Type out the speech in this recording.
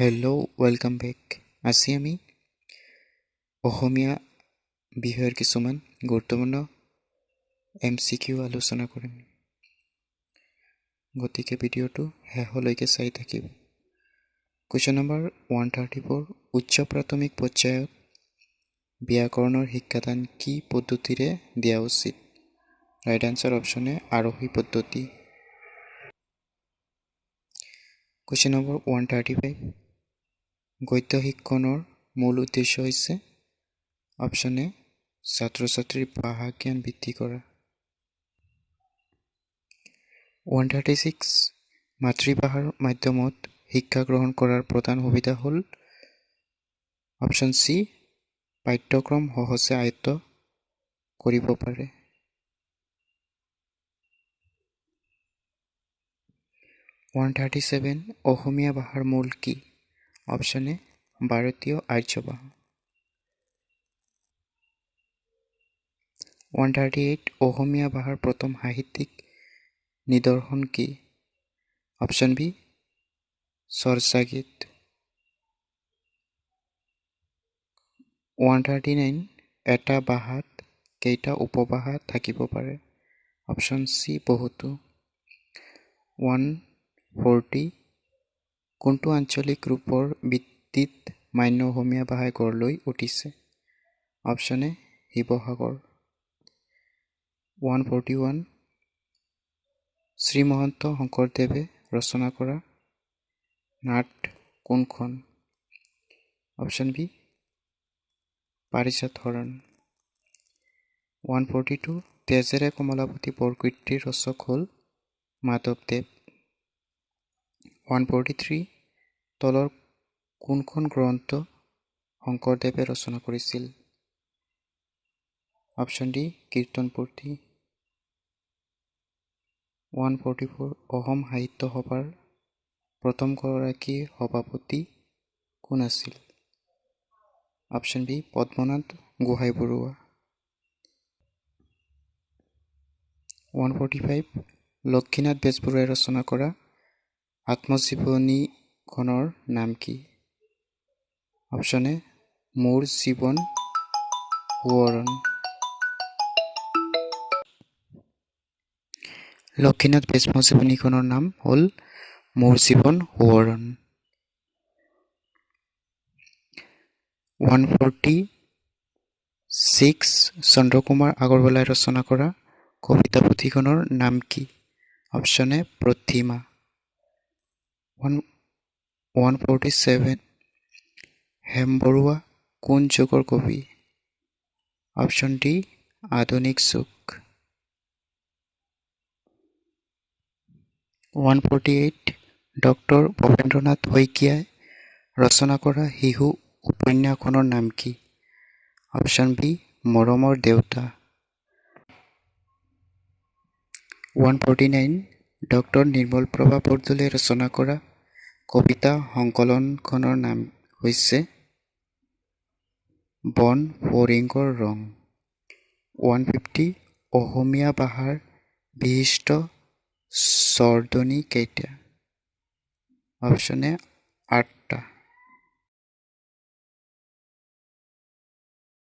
Hello' welcome back. আজি আমি অসমীয়া বিষয়ৰ কিছুমান গুৰুত্বপূৰ্ণ MCQ আলোচনা কৰিম। গতিকে ভিডিঅ'টো শেষলৈকে চাই থাকিব। কুৱেশ্যন নম্বৰ 134, উচ্চ প্ৰাথমিক পৰ্যায়ত ব্যাকৰণৰ শিক্ষাদান কি পদ্ধতিৰে দিয়া উচিত? ৰাইট আনচাৰ অপশ্যন এ, আৰোহী পদ্ধতি। কুৱেশ্যন নম্বৰ 135, গদ্য শিক্ষণৰ মূল উদ্দেশ্য হৈছে অপশ্যন এ, ছাত্ৰ ছাত্ৰীৰ ভাষা জ্ঞান বৃদ্ধি কৰা। 136, মাতৃভাষাৰ মাধ্যমত শিক্ষা গ্ৰহণ কৰাৰ প্ৰধান সুবিধা হ'ল অপশ্যন চি, পাঠ্যক্ৰম সহজে আয়ত্ত কৰিব পাৰে। 137, অসমীয়া ভাষাৰ মূল কি? অপশ্যন এ, ভাৰতীয় আৰ্য ভাষা। 138, অসমীয়া ভাষাৰ প্ৰথম সাহিত্যিক নিদৰ্শন কি? Option B, চৰ্যাগীত। 139, এটা ভাষাত কেইটা উপভাষা থাকিব পাৰে? অপশ্যন চি, বহুতো। 140, কোনটো আঞ্চলিক ৰূপৰ ভিত্তিত মান্য অসমীয়া ভাষাই গঢ় লৈ উঠিছে? Option A, Sivasagar. 141, শ্ৰীমন্ত শংকৰদেৱে ৰচনা কৰা নাট কোনখন? অপশ্যন বি, পাৰিজাত হৰণ। 142, তেজেৰে কমলাপতি বৰগীতটিৰ ৰচক হ'ল মাধৱদেৱ। 143, তলৰ কোনখন গ্ৰন্থ শংকৰদেৱে ৰচনা কৰিছিল? Option D, কীৰ্তনপুথি। 144, অসম সাহিত্য সভাৰ প্ৰথমগৰাকী সভাপতি কোন আছিল? Option B, Padmanath Gohainbarua. 145, লক্ষ্মীনাথ বেজবৰুৱাই ৰচনা কৰা আত্মজীৱনীখনৰ নাম কি? অপশ্যন এ, মোৰ জীৱন সোঁৱৰণ। লক্ষ্মীনাথ বেজবৰুৱাৰ জীৱনীখনৰ নাম হ'ল মোৰ জীৱন সোঁৱৰণ। 146, চন্দ্ৰকুমাৰ আগৰৱালাই ৰচনা কৰা কবিতা পুথিখনৰ নাম কি? অপশ্যন এ, প্ৰতিমা। 147, হেম বৰুৱা কোন যুগৰ কবি? অপশ্যন ডি, আধুনিক যুগ। 148, ডক্টৰ ভৱেন্দ্ৰনাথ শইকীয়াই ৰচনা কৰা শিশু উপন্যাসখনৰ নাম কি? অপশ্যন বি, মৰমৰ দেউতা। 149, ডক্টৰ নিৰ্মলপ্ৰভা বৰদলৈয়ে ৰচনা কৰা কবিতা সংকলনখনৰ নাম হৈছে বন ফৰিঙৰ ৰং। 150, অসমীয়া ভাষাৰ বিশিষ্ট স্বৰধ্বনি কেইটা? Option A, 8